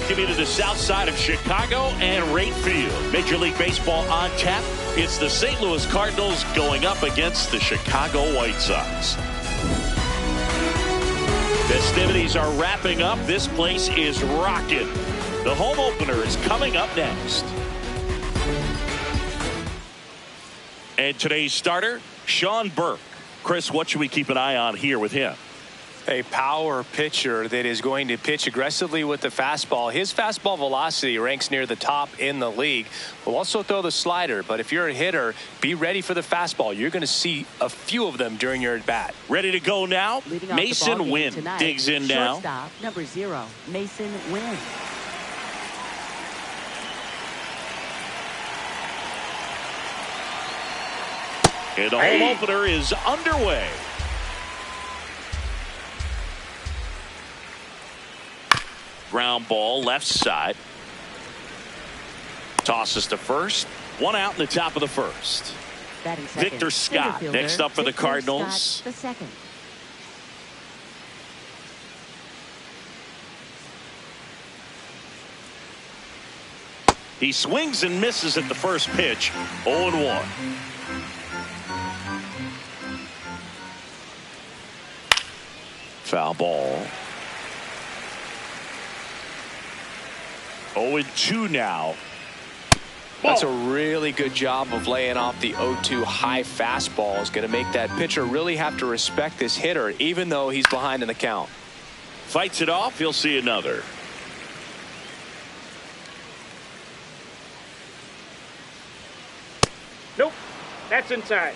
welcome you to the south side of Chicago and right field. Major League Baseball on tap. It's the St. Louis Cardinals going up against the Chicago White Sox. Festivities are wrapping up. This place is rocking. The home opener is coming up next. And today's starter, Sean Burke. Chris, what should we keep an eye on here with him? A power pitcher that is going to pitch aggressively with the fastball. His fastball velocity ranks near the top in the league. Will also throw the slider, but if you're a hitter, be ready for the fastball. You're going to see a few of them during your at-bat. Ready to go now? Mason Wynn digs in now. Shortstop, number 0, Mason Wynn. And the home opener is underway. Ground ball left side. Tosses to first. One out in the top of the first. Victor Scott next up for the Cardinals. The second. He swings and misses at the first pitch. 0-1. Foul ball. 0-2 now. That's a really good job of laying off the 0-2 high fastball. Is going to make that pitcher really have to respect this hitter, even though he's behind in the count. Fights it off. He'll see another. Nope. That's inside.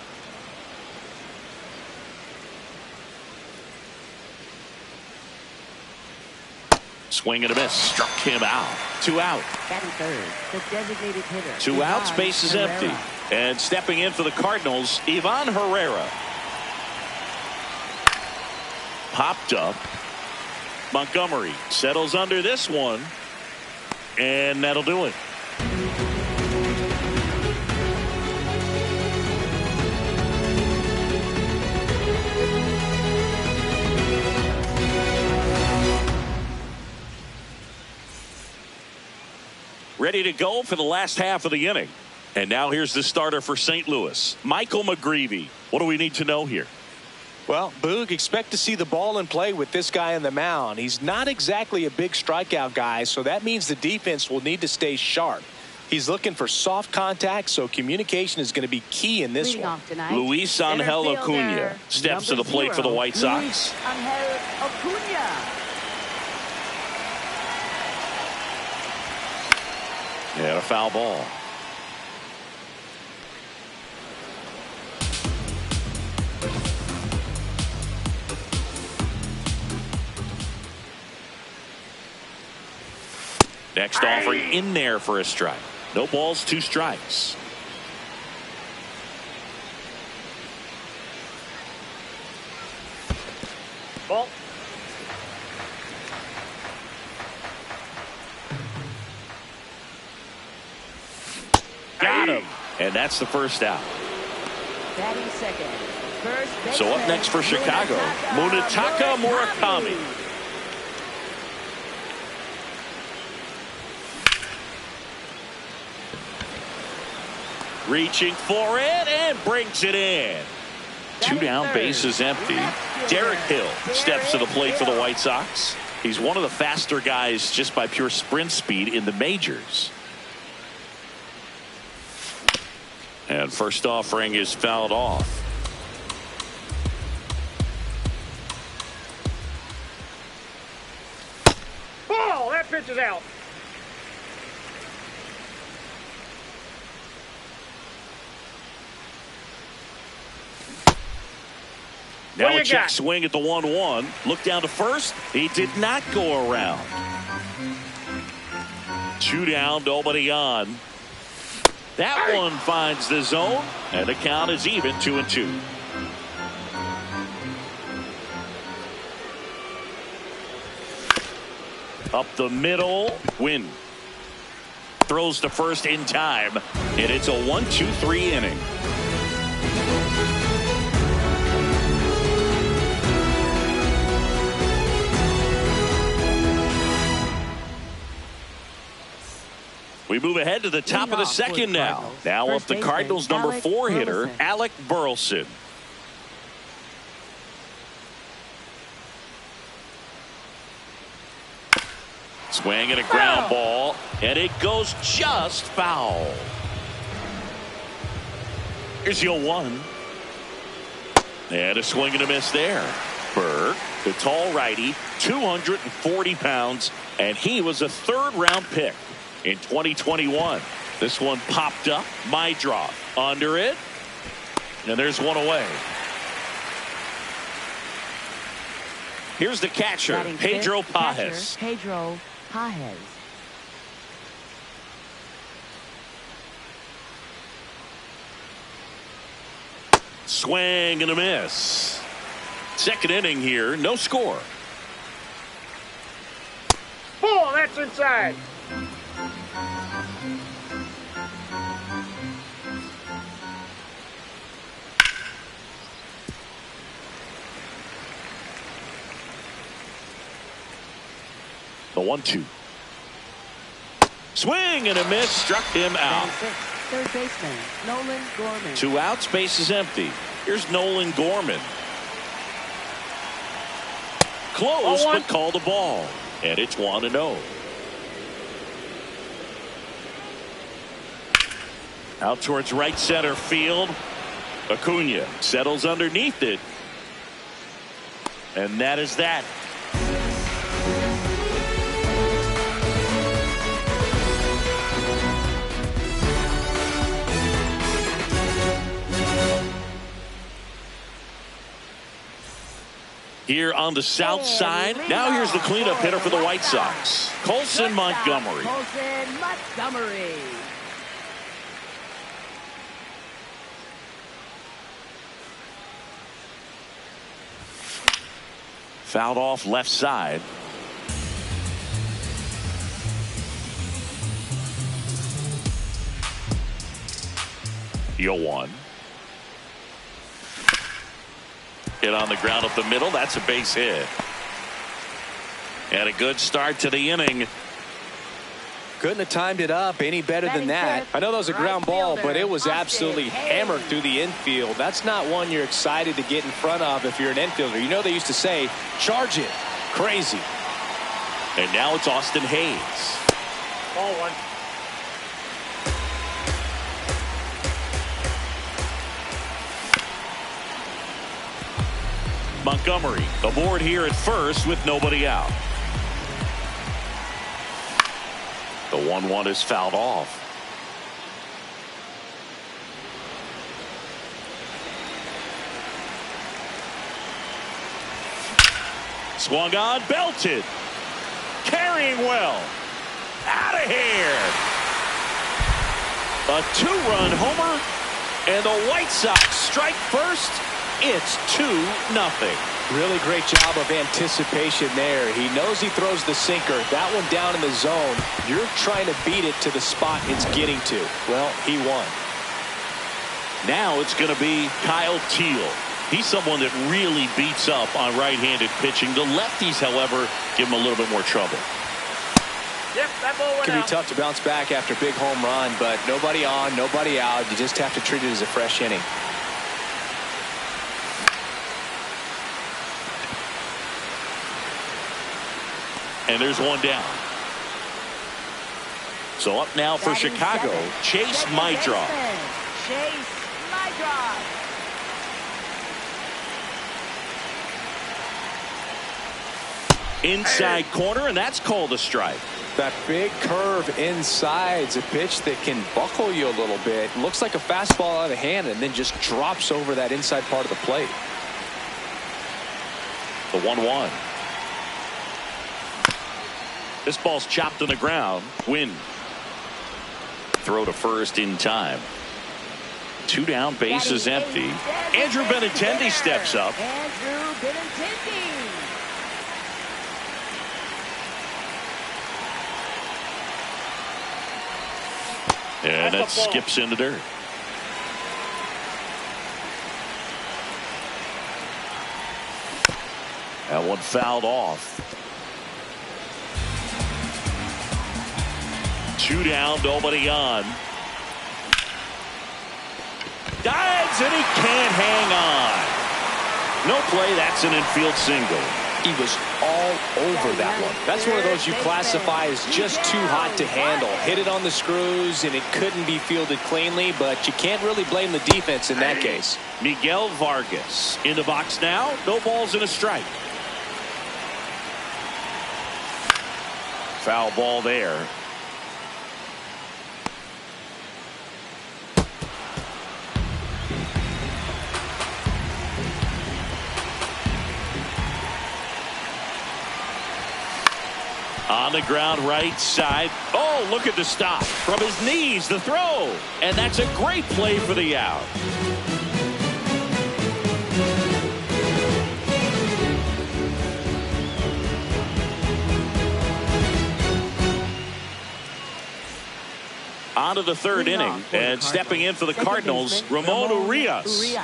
Swing and a miss. Struck him out. 2 out. Batting third, the designated hitter. 2 outs. Base is empty. And stepping in for the Cardinals, Ivan Herrera. Popped up. Montgomery settles under this one. And that'll do it. Ready to go for the last half of the inning. And now here's the starter for St. Louis, Michael McGreevy. What do we need to know here? Well, Boog, expect to see the ball in play with this guy on the mound. He's not exactly a big strikeout guy, so that means the defense will need to stay sharp. He's looking for soft contact, so communication is going to be key in this one. Luis Angel Acuna steps to the plate for the White Sox. Luis Angel Acuna. And a foul ball. Next offering in there for a strike. No balls, 2 strikes. Ball. Got him. And that's the first out. Batting second. First So up next for Chicago, Munetaka Murakami. Reaching for it and brings it in. 2 down, base is empty. Derek Hill steps to the plate for the White Sox. He's one of the faster guys just by pure sprint speed in the majors. And first offering is fouled off. Ball. That pitch is out. Now a check swing at the 1-1. Look down to first. He did not go around. 2 down, nobody on. That one finds the zone, and the count is even, 2-2. Up the middle, Wynn throws to first in time, and it's a 1-2-3 inning. We move ahead to the top of the second now. Now up the Cardinals' number 4 hitter, Alec Burleson. Swing and a ground ball, and it goes just foul. Here's your 1. And a swing and a miss there. Burke, the tall righty, 240 pounds, and he was a 3rd-round pick in 2021. This one popped up. My drop under it, and there's one away. Here's the catcher, Pedro Pajes. Pedro Pajes. Swing and a miss. Second inning here, no score. Oh, that's inside. The 1-2. Swing and a miss, struck him out. Third baseman, Nolan Gorman. 2 outs, base is empty. Here's Nolan Gorman. Close, but called the ball. And it's 1-0. Out towards right center field. Acuna settles underneath it. And that is that. Here on the south side. Now here's the cleanup hitter for the White Sox, Colson Montgomery. Colson Montgomery. Fouled off left side. Yo 1. Hit on the ground up the middle. That's a base hit. And a good start to the inning. Couldn't have timed it up any better than that. I know that was a ground ball, but it was absolutely hammered through the infield. That's not one you're excited to get in front of if you're an infielder. You know they used to say, charge it. Crazy. And now it's Austin Hayes. Ball 1. Montgomery aboard here at first with nobody out. The 1-1 is fouled off. Swung on, belted. Carrying well. Out of here. A 2-run homer, and the White Sox strike first. It's 2-0. Really great job of anticipation there. He knows he throws the sinker. That one down in the zone. You're trying to beat it to the spot it's getting to. Well, he won. Now it's going to be Kyle Teal. He's someone that really beats up on right-handed pitching. The lefties, however, give him a little bit more trouble. Yep, that ball went It can out. be tough to bounce back after a big home run, but nobody on, nobody out. You just have to treat it as a fresh inning. And there's one down. So up now for Chicago, Chase Mydroth. Chase Mydroth. Inside corner, and that's called a strike. That big curve inside's a pitch that can buckle you a little bit. Looks like a fastball out of hand and then just drops over that inside part of the plate. The 1-1. This ball's chopped on the ground. Win. Throw to first in time. 2 down, bases empty. Andrew Benintendi steps up. Andrew Benintendi. And that skips into dirt. That one fouled off. 2 down, nobody on. Dives, and he can't hang on. No play. That's an infield single. He was all over that one. That's one of those you classify as just too hot to handle. Hit it on the screws, and it couldn't be fielded cleanly, but you can't really blame the defense in that case. Miguel Vargas in the box now. No balls and a strike. Foul ball there. On the ground right side. Oh, look at the stop. From his knees, the throw. And that's a great play for the out. On to the third inning. And stepping in for the Cardinals, Ramon Urias.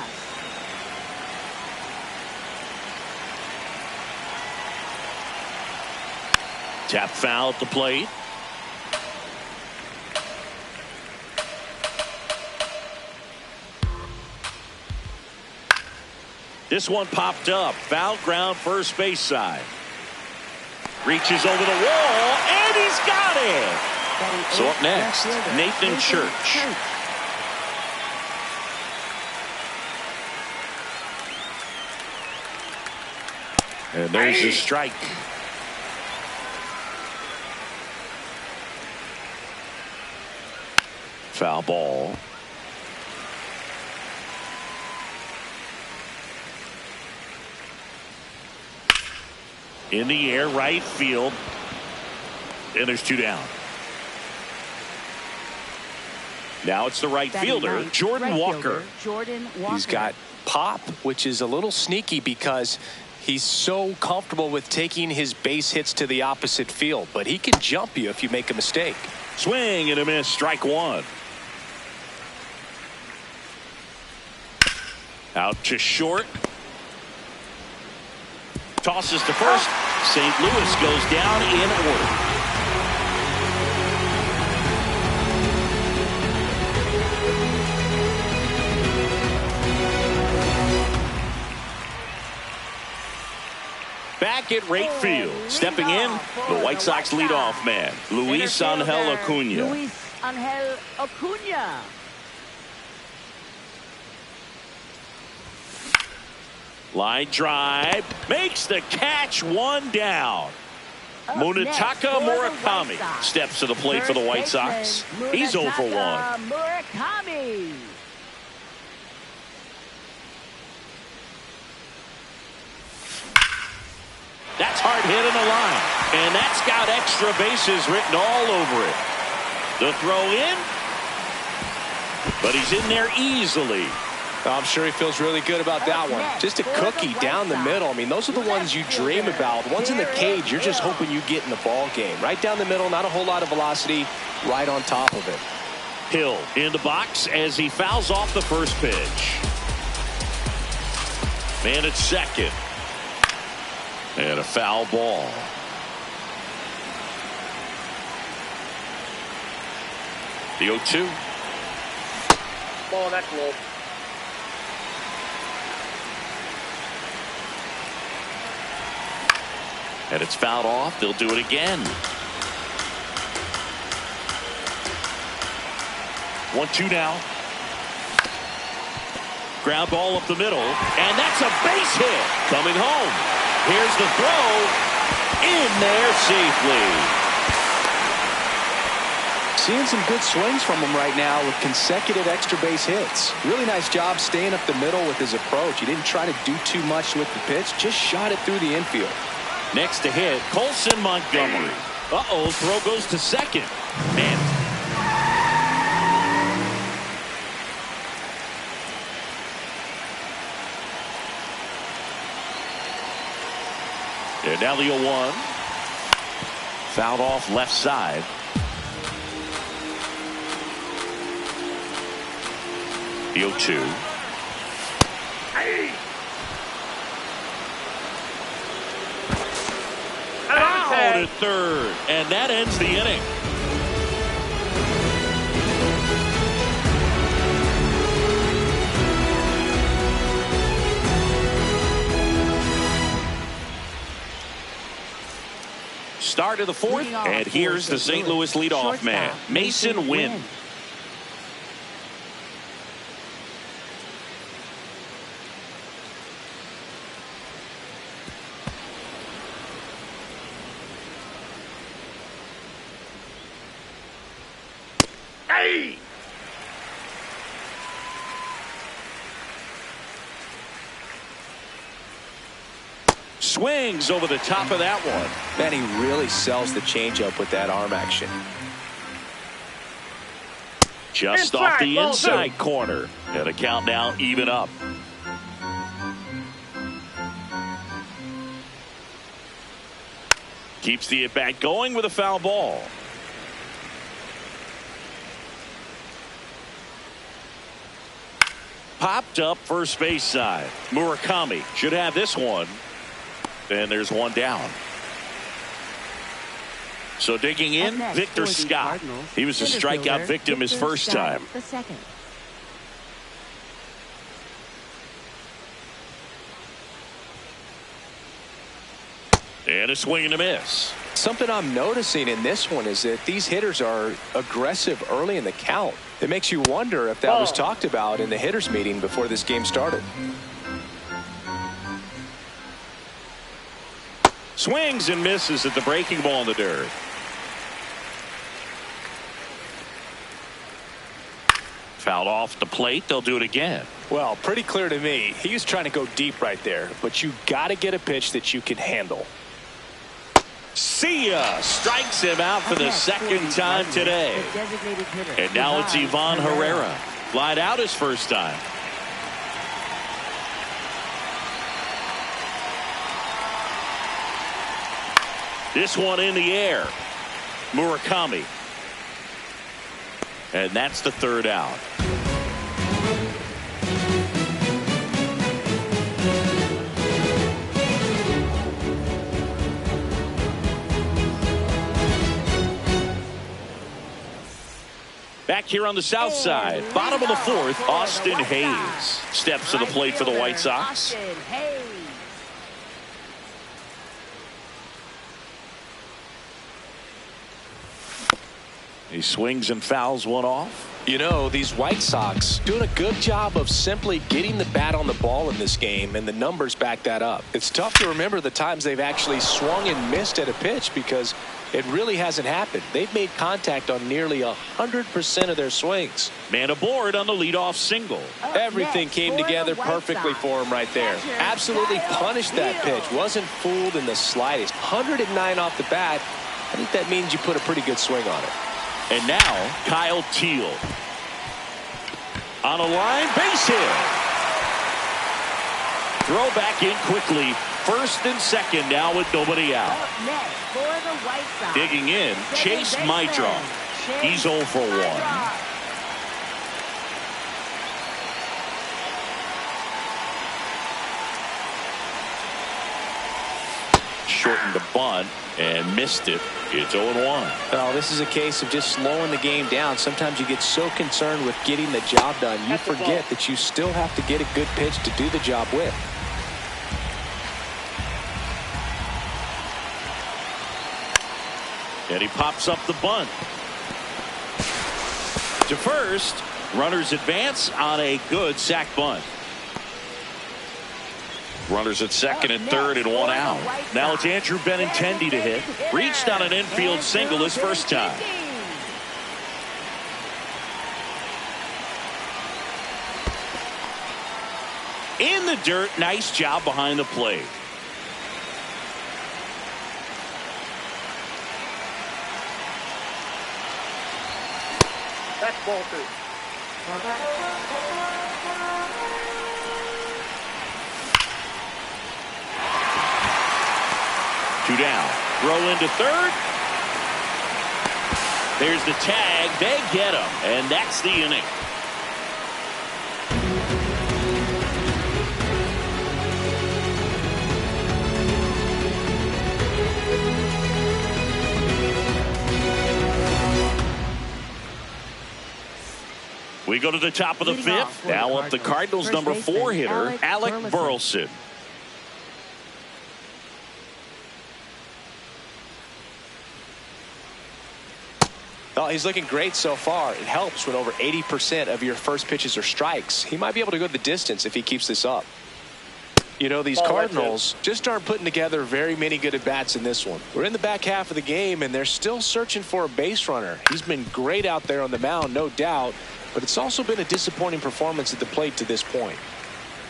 Tap foul at the plate. This one popped up. Foul ground, first base side. Reaches over the wall, and he's got it. So up next, Nathan Church. And there's the strike. Foul ball. In the air, right field. And there's 2 down. Now it's the right fielder, Jordan Walker. He's got pop, which is a little sneaky because he's so comfortable with taking his base hits to the opposite field. But he can jump you if you make a mistake. Swing and a miss, strike 1. Out to short. Tosses to first. St. Louis goes down in order. Back at right field. Stepping in, the White Sox leadoff man, Luis Angel Acuna. Luis Angel Acuna. Line drive, makes the catch, 1 down. Munetaka Murakami steps to the plate for the White Sox. He's 0 for 1. Murakami. That's hard hit in the line, and that's got extra bases written all over it. The throw in, but he's in there easily. I'm sure he feels really good about that one. Just a cookie down the middle. I mean, those are the ones you dream about. The ones in the cage, you're just hoping you get in the ball game. Right down the middle, not a whole lot of velocity, right on top of it. Hill in the box as he fouls off the first pitch. Man at second. And a foul ball. The 0-2. Ball, that's low. And it's fouled off. They'll do it again. 1-2 now. Ground ball up the middle. And that's a base hit. Coming home. Here's the throw. In there safely. Seeing some good swings from him right now with consecutive extra base hits. Really nice job staying up the middle with his approach. He didn't try to do too much with the pitch. Just shot it through the infield. Next to hit, Colson Montgomery. Uh-oh, throw goes to second. Man. And now the 0-1. Fouled off left side. The 0-2. Hey. Out at third, and that ends the inning. Start of the fourth, and here's the St. Louis leadoff man, Mason Wynn. Hey! Swings over the top of that one. Man, he really sells the changeup with that arm action. Just off the inside corner. And a count now even up. Keeps the at-bat going with a foul ball. Popped up first base side. Murakami should have this one. And there's one down. So digging in, Victor Scott. He was a strikeout victim his first time. And a swing and a miss. Something I'm noticing in this one is that these hitters are aggressive early in the count. It makes you wonder if that was talked about in the hitters meeting before this game started. Swings and misses at the breaking ball in the dirt. Fouled off the plate. They'll do it again. Well, pretty clear to me. He was trying to go deep right there, but you got to get a pitch that you can handle. See ya! Strikes him out for the second time today. And now it's Ivan Herrera. Lied out his first time. This one in the air. Murakami. And that's the third out. Back here on the south side, bottom of the fourth, Austin Hayes steps to the plate for the White Sox. He swings and fouls one off. You know, these White Sox doing a good job of simply getting the bat on the ball in this game, and the numbers back that up. It's tough to remember the times they've actually swung and missed at a pitch because it really hasn't happened. They've made contact on nearly 100% of their swings. Man aboard on the leadoff single. Everything came together perfectly for him right there. Absolutely punished that pitch. Wasn't fooled in the slightest. 109 off the bat. I think that means you put a pretty good swing on it. And now Kyle Teal on a line, base hit. Throw back in quickly. First and second now with nobody out. Digging in, Chase Maitron. He's 0 for 1. Shortened the bunt and missed it. It's 0-1. Well, this is a case of just slowing the game down. Sometimes you get so concerned with getting the job done, you forget that you still have to get a good pitch to do the job with. And he pops up the bunt. To first, runners advance on a good sac bunt. Runners at second and third and one out. Now it's Andrew Benintendi to hit. Reached on an infield single his first time. In the dirt, nice job behind the plate. That's ball 2. Two down. Throw into third. There's the tag. They get him. And that's the inning. We go to the top of the fifth. Now up the Cardinals' number 4 hitter, Alec Burleson. he's looking great so far. It helps when over 80% of your first pitches are strikes. He might be able to go the distance if he keeps this up. You know, these Cardinals just aren't putting together very many good at-bats in this one. We're in the back half of the game, and they're still searching for a base runner. He's been great out there on the mound, no doubt, but it's also been a disappointing performance at the plate to this point.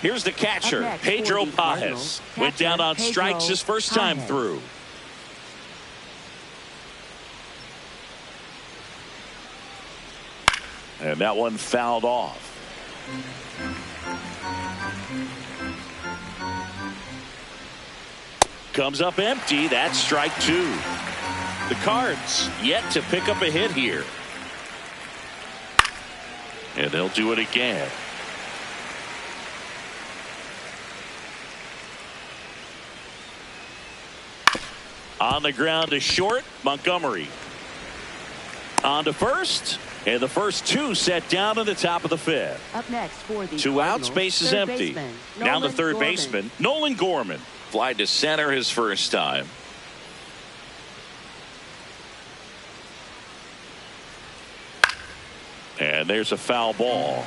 Here's the catcher, Pedro Pages. Went down on strikes his first time through. And that one fouled off. Comes up empty. That's strike two. The Cards yet to pick up a hit here. And they'll do it again. On the ground to short, Montgomery. On to first. And the first two set down in the top of the fifth. Up next for the Two outs, base is empty. Now the third baseman, Nolan Gorman. Fly to center his first time. And there's a foul ball.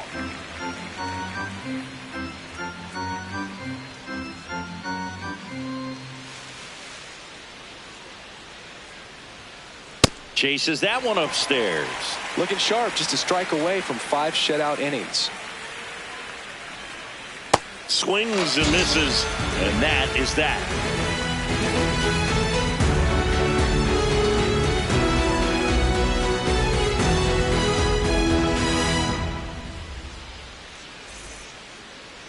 Chases that one upstairs. Looking sharp, just a strike away from 5 shutout innings. Swings and misses, and that is that.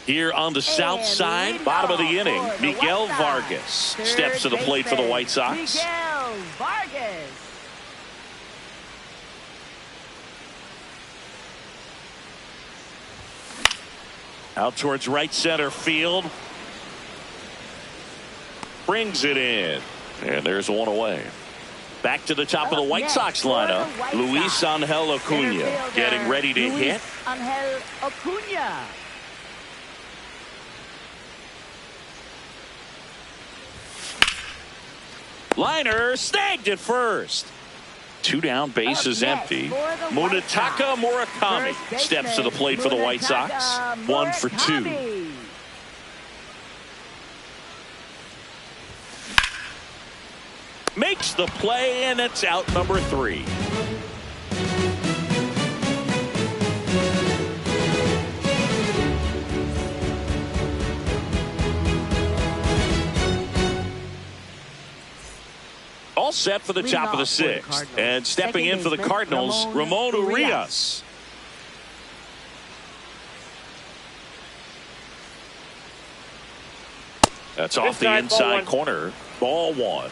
Here on the south side, bottom of the inning, Miguel Vargas steps to the plate for the White Sox. Miguel Vargas. Out towards right center field. Brings it in. And there's one away. Back to the top of the White Sox lineup. Luis Angel Acuna getting ready to hit. Angel Acuna. Liner snagged at first. Two down, bases empty. Munetaka Murakami steps to the plate for the White Sox. 1 for 2. Makes the play, and it's out number 3. All set for the top of the 6th. And stepping in for the Cardinals, Ramon Urias. That's off the inside corner. Ball 1.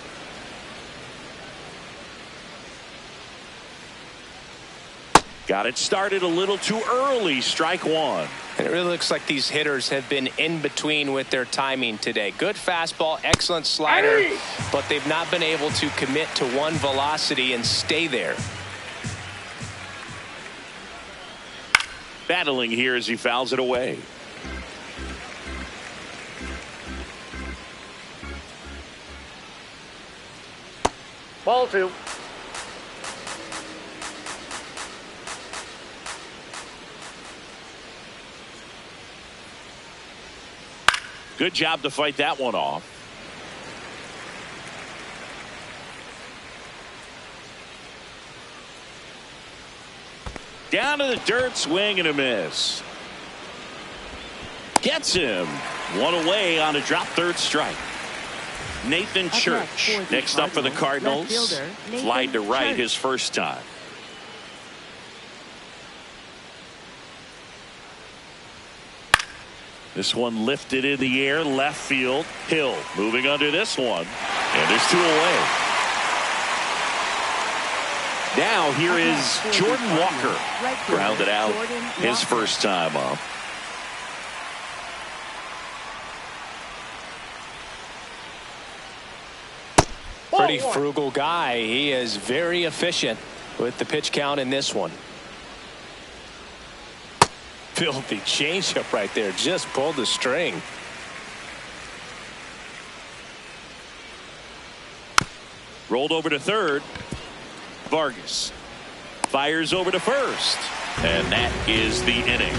Got it started a little too early. Strike 1. And it really looks like these hitters have been in between with their timing today. Good fastball, excellent slider, but they've not been able to commit to one velocity and stay there. Battling here as he fouls it away. Ball 2. Good job to fight that one off. Down to the dirt, swing and a miss. Gets him. One away on a drop third strike. Nathan Church next up for the Cardinals. Flied to right his first time. This one lifted in the air, left field. Hill moving under this one. And there's 2 away. Now here is Jordan Walker. Grounded out his first time up. Pretty frugal guy. He is very efficient with the pitch count in this one. Filthy changeup right there. Just pulled the string. Rolled over to third. Vargas Fires over to first. And that is the inning.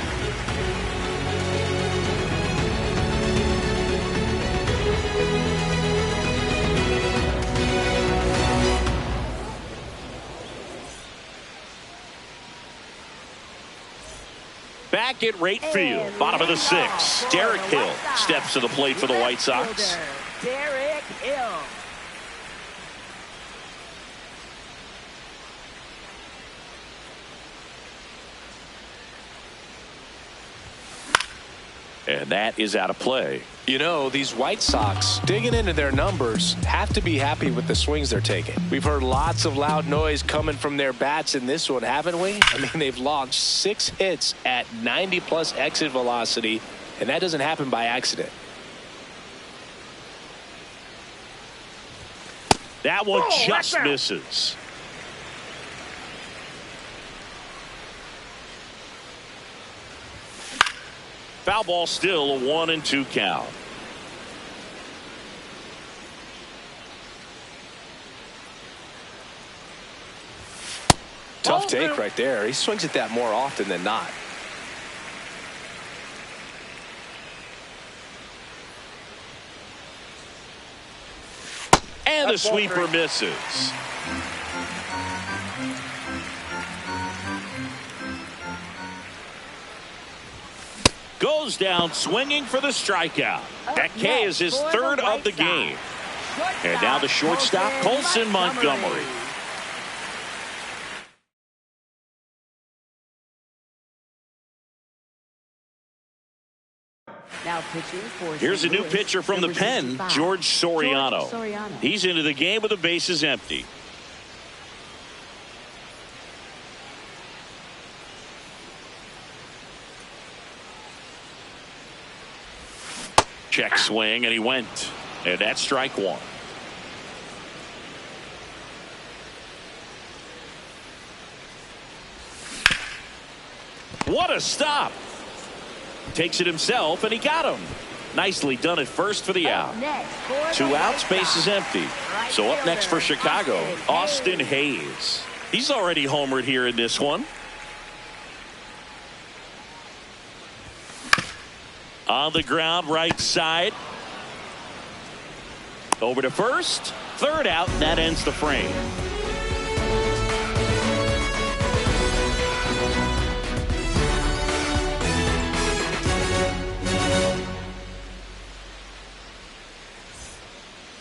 Back at right field, bottom of the sixth, Derek Hill steps to the plate for the White Sox. Derek Hill. And that is out of play. You know, these White Sox, digging into their numbers, have to be happy with the swings they're taking. We've heard lots of loud noise coming from their bats in this one, haven't we? I mean, they've launched 6 hits at 90-plus exit velocity, and that doesn't happen by accident. That one just misses. Foul ball, still a 1-2 count. Tough take right there. He swings at that more often than not. And the sweeper misses. Goes down swinging for the strikeout. That K is his third of the game. And now the shortstop, Colson Montgomery. Now pitching for Here's a new pitcher from the pen, George Soriano. He's into the game with the bases empty. Check swing, and he went. And that's strike one. What a stop. Takes it himself, and he got him. Nicely done at first for the out. 2 outs, bases empty. So up next for Chicago, Austin Hayes. He's already homered here in this one. On the ground, right side. Over to first. Third out, and that ends the frame.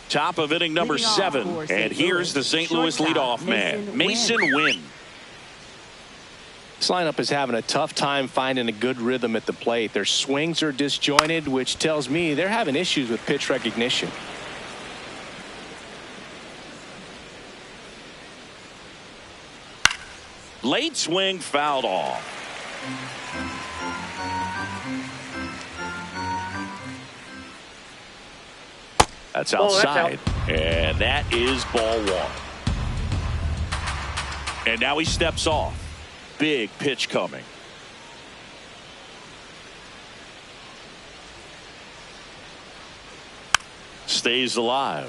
Top of inning number 7. And here's the St. Louis leadoff man, Mason Wynn. This lineup is having a tough time finding a good rhythm at the plate. Their swings are disjointed, which tells me they're having issues with pitch recognition. Late swing fouled off. That's outside. And that is ball 1. And now he steps off. Big pitch coming. Stays alive.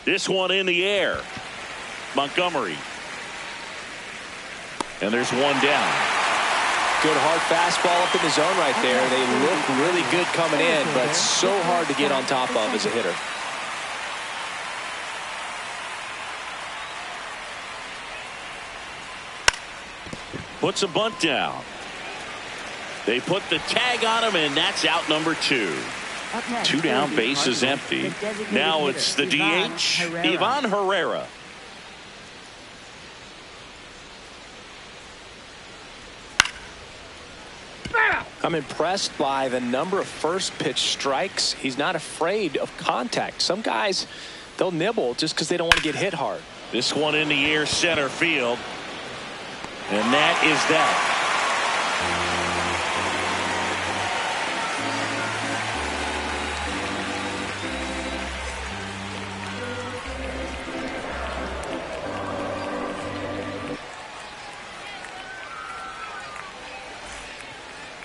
This one in the air. Montgomery. And there's one down. Good hard fastball up in the zone right there. They look really good coming in, but so hard to get on top of as a hitter. Puts a bunt down. They put the tag on him, and that's out number 2. 2 down, base is empty. Now it's the DH, Ivan Herrera. I'm impressed by the number of first pitch strikes. He's not afraid of contact. Some guys, they'll nibble just because they don't want to get hit hard. This one in the air, center field. And that is that.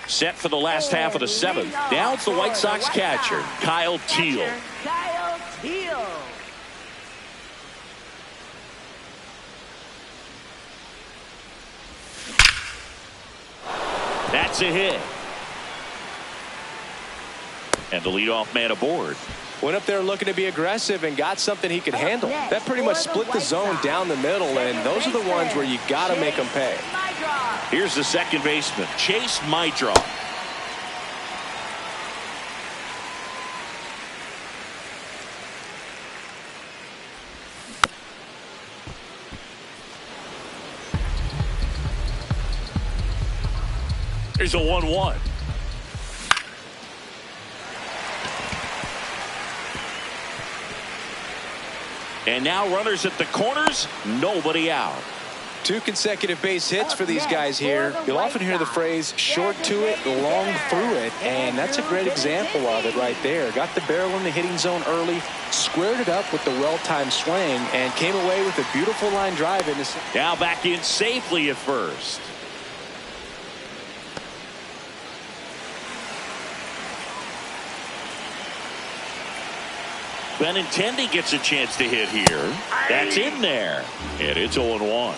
Set for the last half of the 7th. Now it's the White Sox catcher, Kyle Teel. Kyle gets a hit. And the leadoff man aboard. Went up there looking to be aggressive and got something he could handle. That pretty much split the zone down the middle, and those are the ones where you got to make them pay. Here's the second baseman, Chase Mydra. Here's a 1-1. And now runners at the corners, nobody out. 2 consecutive base hits for these guys here. You'll often hear the phrase short to it, long through it, and that's a great example of it right there. Got the barrel in the hitting zone early, squared it up with the well-timed swing, and came away with a beautiful line drive in this. Now back in safely at first. Benintendi gets a chance to hit here. That's in there. And it's 0-1.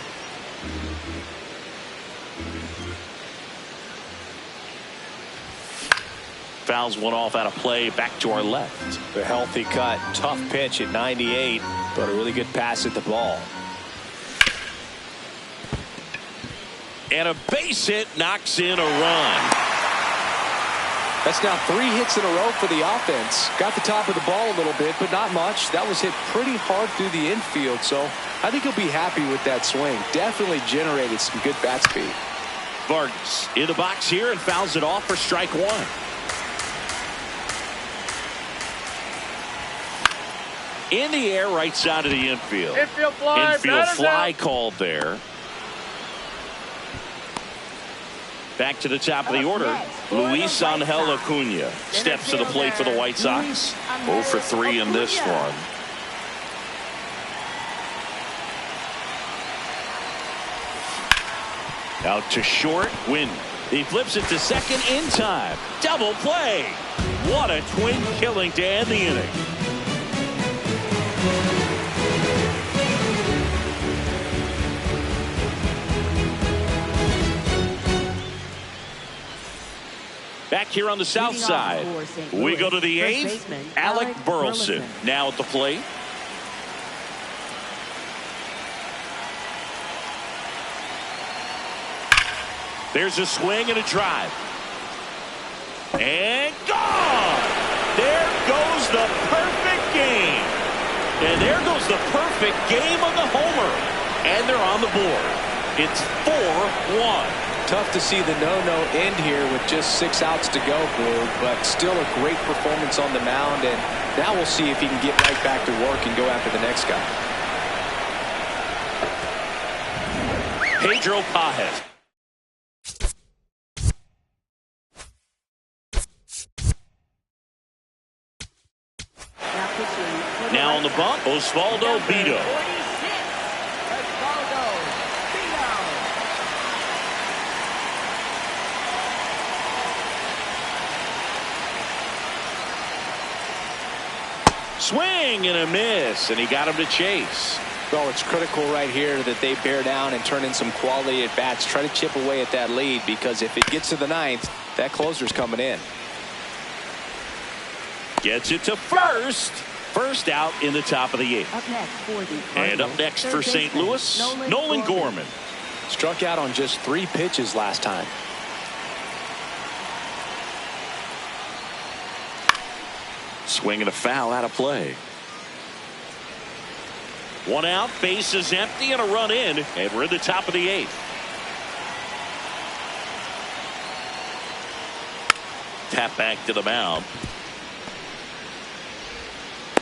Fouls one off out of play. Back to our left. A healthy cut. Tough pitch at 98, but a really good pass at the ball. And a base hit knocks in a run. That's now 3 hits in a row for the offense. Got the top of the ball a little bit, but not much. That was hit pretty hard through the infield, so I think he'll be happy with that swing. Definitely generated some good bat speed. Vargas in the box here and fouls it off for strike 1. In the air, right side of the infield. Infield fly. Infield fly called there. Back to the top of the order, Luis Angel Acuna steps to the plate for the White Sox. 0 for 3 in this one. Out to short, Wynn. He flips it to second in time. Double play. What a twin killing to end the inning. Back here on the south side, we go to the 8th. Alec Burleson now at the plate. There's a swing and a drive. And gone! There goes the perfect game. And there goes the perfect game of the homer. And they're on the board. It's 4-1. Tough to see the no-no end here with just 6 outs to go, Blue, but still a great performance on the mound, and now we'll see if he can get right back to work and go after the next guy. Pedro Pajes. Now on the bump, Osvaldo Bido. Swing and a miss, and he got him to chase. Well, it's critical right here that they bear down and turn in some quality at bats. Try to chip away at that lead, because if it gets to the 9th, that closer's coming in. Gets it to first. First out in the top of the 8th. And up next for St. Louis, Nolan Gorman. Struck out on just 3 pitches last time. Swing and a foul out of play. 1 out, base is empty, and a run in, and we're in the top of the 8th. Tap back to the mound.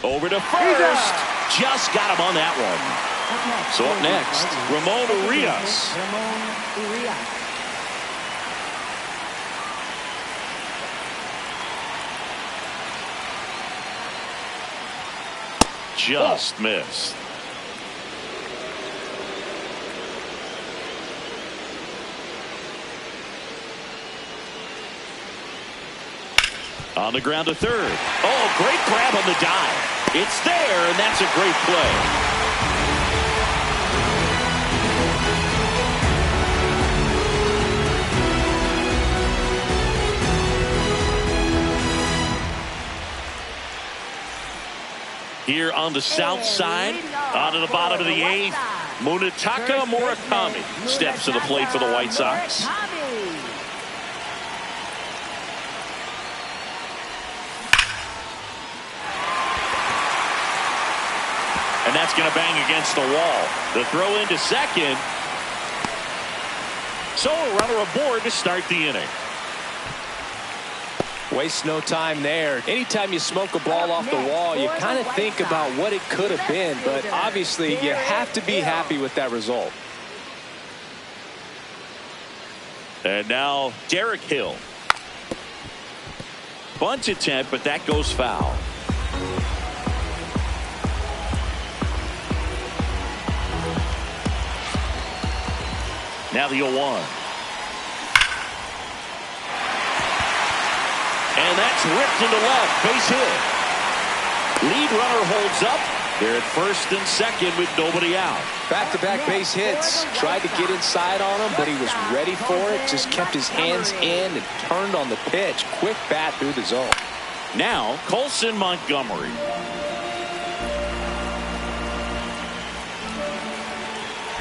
Over to first. Just got him on that one. So up next, Ramon Urias. Just missed. On the ground to third. Oh, great grab on the dive. It's there, and that's a great play. Here on the south side, onto the bottom of the eighth, Munetaka Murakami steps to the plate for the White Sox. And that's going to bang against the wall. The throw into second. So a runner aboard to start the inning. Waste no time there. Anytime you smoke a ball off the wall, you kind of think about what it could have been, but obviously you have to be happy with that result. And now Derek Hill. Bunt attempt, but that goes foul. Now the 0-1. And that's ripped into left. Base hit. Lead runner holds up. They're at first and second with nobody out. Back-to-back base hits. Tried to get inside on him, but he was ready for it. Just kept his hands in and turned on the pitch. Quick bat through the zone. Now Colson Montgomery.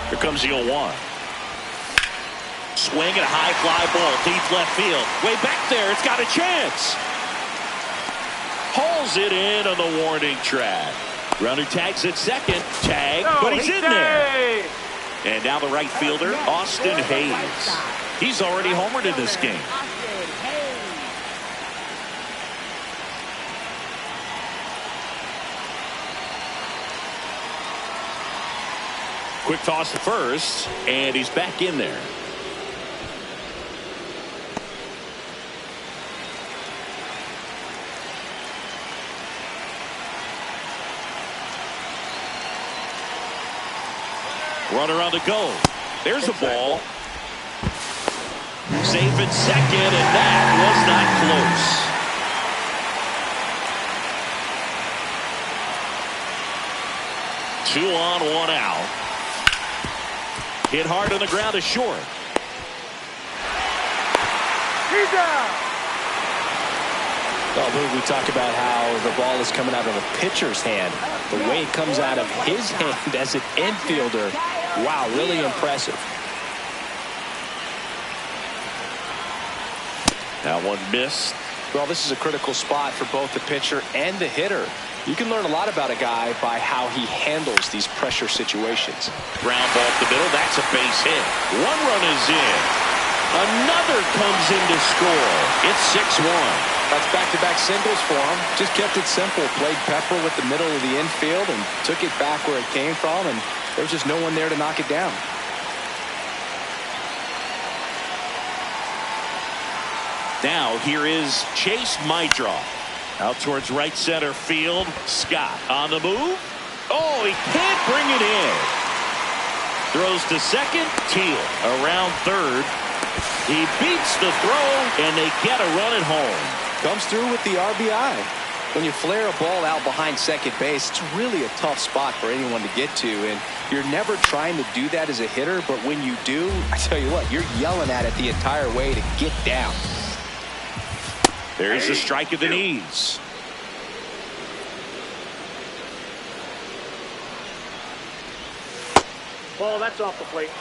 Here comes the 0-1. Swing and a high fly ball deep left field. Way back there. It's got a chance. Hauls it in on the warning track. Runner tags at second. Tag, but he's in there. And now the right fielder, Austin Hayes. He's already homered in this game. Quick toss to first, and he's back in there. Runner on the go. There's a ball. Safe at second, and that was not close. 2 on, 1 out. Hit hard on the ground to short. He's out. Well, we talk about how the ball is coming out of a pitcher's hand. The way it comes out of his hand as an infielder, wow, really impressive. That one missed. Well, this is a critical spot for both the pitcher and the hitter. You can learn a lot about a guy by how he handles these pressure situations. Ground ball up the middle. That's a base hit. 1 run is in. Another comes in to score. It's 6-1. That's back-to-back singles for him. Just kept it simple. Played pepper with the middle of the infield and took it back where it came from, and there's just no one there to knock it down. Now here is Chase Maidroff. Out towards right center field. Scott on the move. Oh, he can't bring it in. Throws to second. Teal around third. He beats the throw, and they get a run at home. Comes through with the RBI. When you flare a ball out behind second base, it's really a tough spot for anyone to get to, and you're never trying to do that as a hitter, but when you do, I tell you what, you're yelling at it the entire way to get down. There's a strike at the knees. Ball, that's off the plate.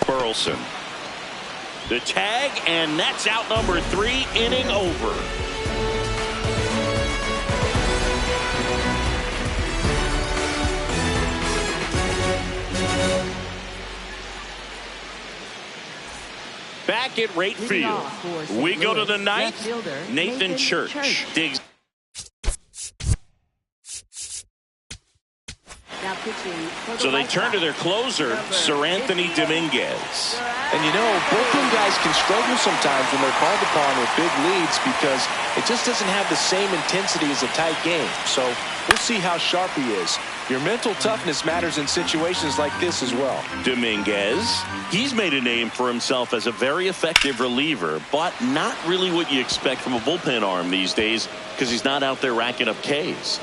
Burleson. The tag, and that's out number 3, inning over. Back at right field. We go to the ninth. Nathan Church digs. So they turn to their closer, Sir Anthony Dominguez. And you know, bullpen guys can struggle sometimes when they're called upon with big leads because it just doesn't have the same intensity as a tight game. So we'll see how sharp he is. Your mental toughness matters in situations like this as well. Dominguez, he's made a name for himself as a very effective reliever, but not really what you expect from a bullpen arm these days because he's not out there racking up Ks.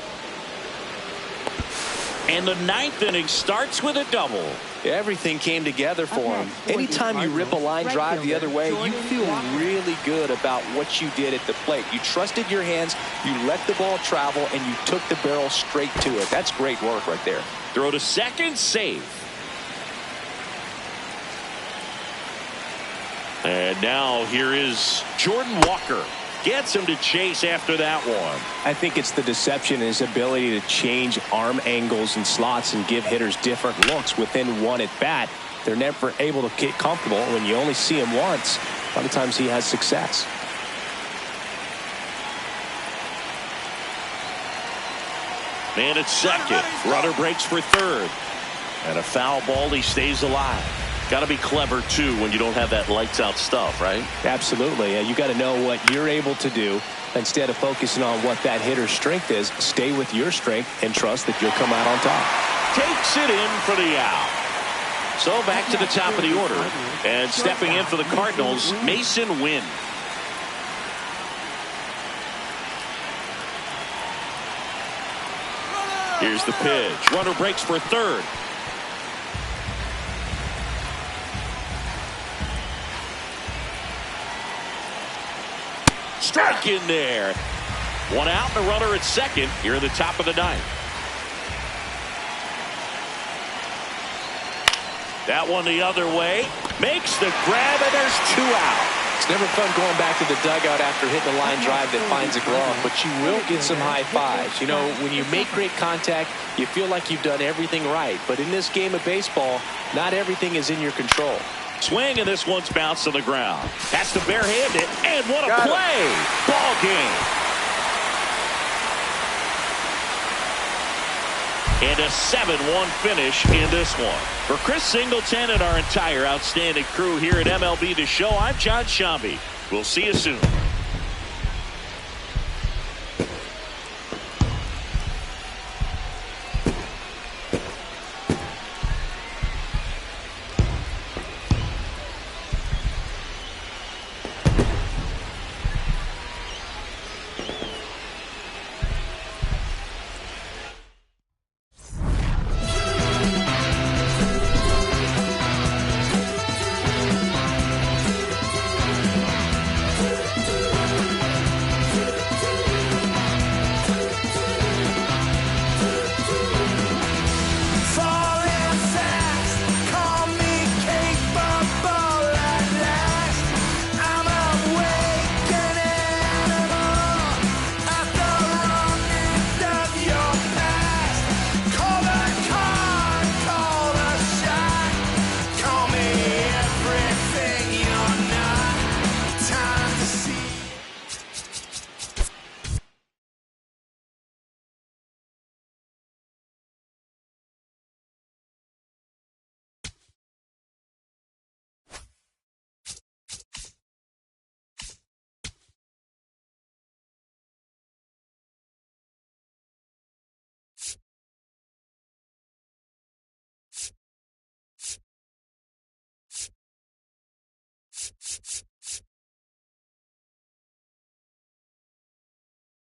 And the ninth inning starts with a double. Everything came together for him. Anytime you rip a line drive the other way, you feel really good about what you did at the plate. You trusted your hands, you let the ball travel, and you took the barrel straight to it. That's great work right there. Throw to second, safe. And now here is Jordan Walker. Gets him to chase after that one. I think it's the deception and his ability to change arm angles and slots and give hitters different looks within one at bat. They're never able to get comfortable. When you only see him once, a lot of times he has success. Man at second. Runner breaks for third. And a foul ball. He stays alive. Got to be clever, too, when you don't have that lights-out stuff, right? Absolutely. You got to know what you're able to do. Instead of focusing on what that hitter's strength is, stay with your strength and trust that you'll come out on top. Takes it in for the out. So back to the top of the order. And stepping in for the Cardinals, Mason Wynn. Here's the pitch. Runner breaks for third. Strike in there. One out and a runner at second here in the top of the ninth. That one the other way. Makes the grab, and there's two out. It's never fun going back to the dugout after hitting a line drive that finds a glove, but you will get some high fives. You know, when you make great contact, you feel like you've done everything right. But in this game of baseball, not everything is in your control. Swing, and this one's bounced to the ground. Has to barehand it, and what a play! Ball game. And a 7-1 finish in this one. For Chris Singleton and our entire outstanding crew here at MLB The Show, I'm John Shambi. We'll see you soon.